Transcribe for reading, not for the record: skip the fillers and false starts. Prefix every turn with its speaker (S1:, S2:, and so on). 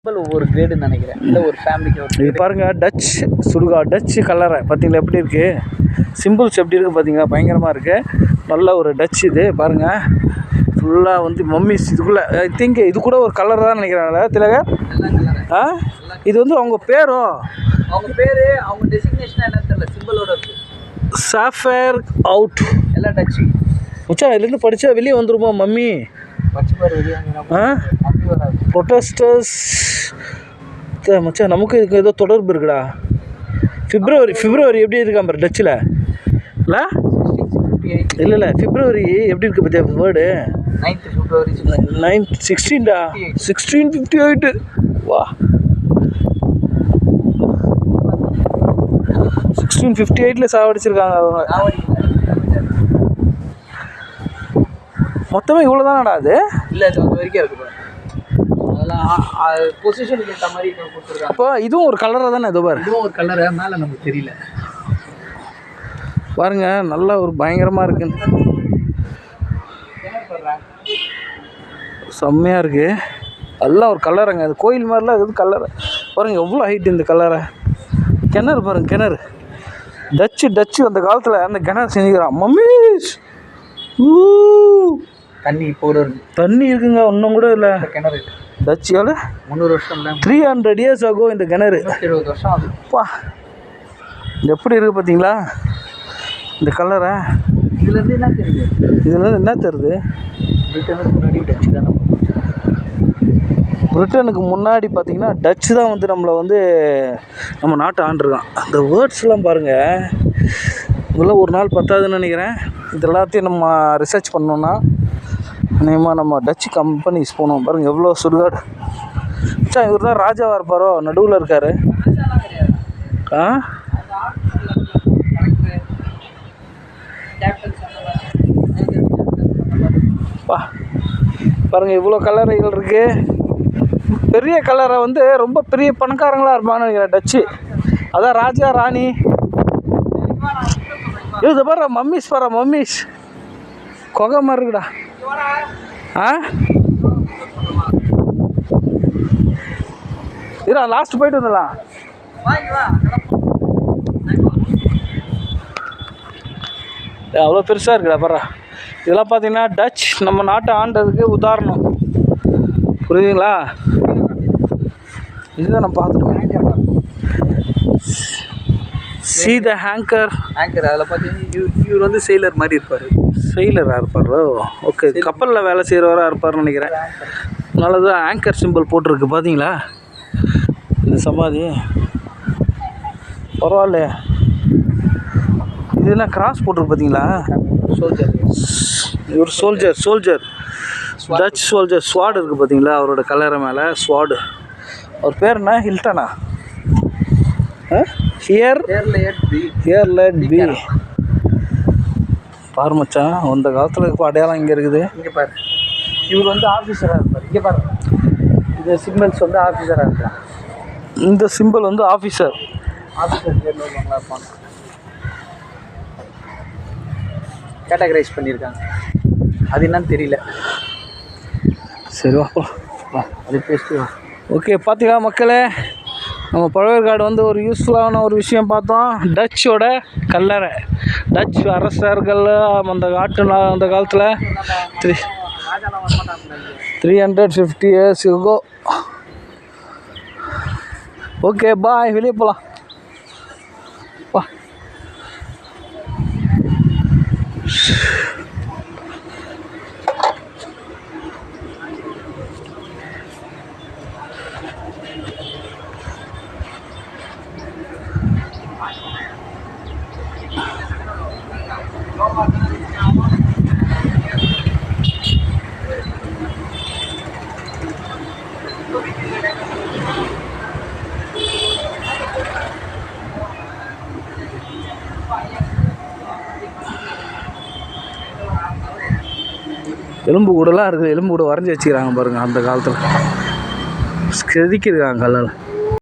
S1: ஒவ்வொரு கிரேடுன்னு நினைக்கிறேன். இல்லை ஒரு ஃபேமிலிக்கு
S2: இது பாருங்கள், டச் சுடுகா, டச் கலரை பார்த்தீங்களா எப்படி இருக்குது, சிம்பிள்ஸ் எப்படி இருக்குது பார்த்தீங்களா, பயங்கரமாக இருக்குது. நல்ல ஒரு டச் இது பாருங்கள், ஃபுல்லாக வந்து மம்மிஸ். இதுக்குள்ளே ஐ திங்க் இது கூட ஒரு கலர் தான் நினைக்கிறேன் திலகர். இது வந்து அவங்க பேரோ,
S1: அவங்க பேர், அவங்க டெசிக்னேஷன் என்னன்னு தெரியல, சிம்பிளோட இருக்குது.
S2: சாஃபேர் அவுட்
S1: எல்லாம் டச்சு
S2: மச்சான். இதுலேருந்து படித்தா வெளியே வந்துருமா மம்மி? ப்ரொட்டஸ்டர்ஸ் மச்சான், நமக்கு இதுக்கு ஏதோ தொடர்பு இருக்குடா. பிப்ரவரி எப்படி இருக்கா பாரு டச்சில், இல்லை இல்லை பிப்ரவரி எப்படி இருக்குது பற்றியா வேர்டு? 9th 16டா, 1658. வா, 1658 சாவடிச்சிருக்காங்க அவங்க. மொத்தமே இவ்வளோ தானடா அது?
S1: இல்லை, இது அது வரைக்கும் இருக்குது. அதெல்லாம் பொசிஷனுக்கு ஏற்ற மாதிரி கொடுத்துருக்காங்க.
S2: அப்போ இதுவும் ஒரு கலராக தானே? இது பாரு,
S1: இதுவும் ஒரு கலரு, மேலே நமக்கு தெரியல
S2: பாருங்க. நல்லா ஒரு பயங்கரமாக இருக்கு, செம்மையாக இருக்குது. எல்லாம் ஒரு கலருங்க, அது கோயில் மாதிரிலாம் இருக்குது கலர். பாருங்கள் எவ்வளோ ஹைட் இந்த கலரை. கிணறு பாருங்கள், கிணறு டச்சு அந்த காலத்தில் அந்த கிணறு செஞ்சுக்கிறான் மம்மீஸ்.
S1: தண்ணி போகிற
S2: தண்ணி இருக்குங்க, ஒன்றும் கூட இல்லை.
S1: கிணறு
S2: டச்சு எவ்வளோ
S1: 300 வருஷம்,
S2: 300 years ஆகும் இந்த கிணறு.
S1: 70 வருஷம் ஆகும்.
S2: பா, எப்படி இருக்குது பார்த்தீங்களா இந்த கலரை?
S1: இதுலேருந்து என்ன தெரியுது?
S2: இதுலேருந்து என்ன தெரியுது?
S1: பிரிட்டனுக்கு முன்னாடி டச்சு தான்.
S2: பிரிட்டனுக்கு முன்னாடி பார்த்தீங்கன்னா டச்சு தான் வந்து நம்மளை வந்து நம்ம நாட்டை ஆண்டுருக்கான். அந்த வேர்ட்ஸ்லாம் பாருங்கள், இதெல்லாம் ஒரு நாள் பத்தாதுன்னு நினைக்கிறேன். இது எல்லாத்தையும் நம்ம ரிசர்ச் பண்ணோன்னா நிச்சயமாக நம்ம டச்சு கம்பெனிஸ் போகணும். பாருங்கள் எவ்வளோ சுடுகாடு. சார் இவர் தான் ராஜாவாக இருப்பாரோ, நடுவில் இருக்கார். பாருங்கள் இவ்வளோ கலரைகள் இருக்குது. பெரிய கலரை வந்து ரொம்ப பெரிய பணக்காரங்களாக இருப்பான்னு நினைக்கிறேன் டச்சு. அதான் ராஜா ராணி. இது பாரு மம்மிஸ், பாரு மம்மிஸ், கொகை மாதிரி இருக்குடா. லாஸ்ட் போயிட்டு வந்துடலாம். அவ்வளோ பெருசாக இருக்குடா பாரு. இதெல்லாம் பார்த்தீங்கன்னா டச் நம்ம நாட்டை ஆண்டதுக்கு உதாரணம், புரியுதுங்களா? இதுதான் நான் பார்த்துருக்கேன். See the anchor.
S1: அதில் பார்த்தீங்கன்னா இவர் வந்து செயிலர் மாதிரி இருப்பார்.
S2: செயிலராக இருப்பாரோ? ஓகே, கப்பலில் வேலை செய்கிறவராக இருப்பார்னு நினைக்கிறேன். அதனால தான் ஆங்கர் சிம்பிள் போட்டிருக்கு பார்த்தீங்களா இந்த சமாதி. பரவாயில்ல, இது என்ன கிராஸ் போட்டிருக்கு பார்த்தீங்களா?
S1: சோல்ஜர்,
S2: இவர் சோல்ஜர் டச் சோல்ஜர். ஸ்வாடு இருக்குது பார்த்தீங்களா அவரோட கலரை மேலே, ஸ்வாடு. அவர் பேர் என்ன? ஹில்டனா? Here let be. பாரு மச்சான், அந்த காலத்தில் இப்போ அடையாளம் இங்கே இருக்குது.
S1: இங்கே பாரு, இவர் வந்து ஆஃபீஸராக இருப்பார். இங்கே பாரு, இந்த சிம்பிள்ஸ் வந்து ஆஃபீஸராக இருக்கான்.
S2: இந்த சிம்பிள் வந்து ஆஃபீஸர்
S1: பேர்லாம் இருப்பாங்க. கேட்டகரைஸ் பண்ணியிருக்காங்க, அது என்னன்னு தெரியல.
S2: சரி வா,
S1: அது பேசிட்டு வா.
S2: ஓகே, பார்த்தீங்களா மக்களே, நம்ம பழவேற்காடு வந்து ஒரு யூஸ்ஃபுல்லான ஒரு விஷயம் பார்த்தோம். டச்சோட கல்லறை, டச் அரசர்கள் அந்த காலத்தில் 350 years ago. ஓகே பாய், வெளியே போகலாம். வா. எலும்பு கூடலாம் இருக்குது, எலும்பு கூட வரைஞ்சி வச்சுக்கிறாங்க பாருங்கள். அந்த காலத்தில் செதுக்கியிருக்காங்க கல்லால்.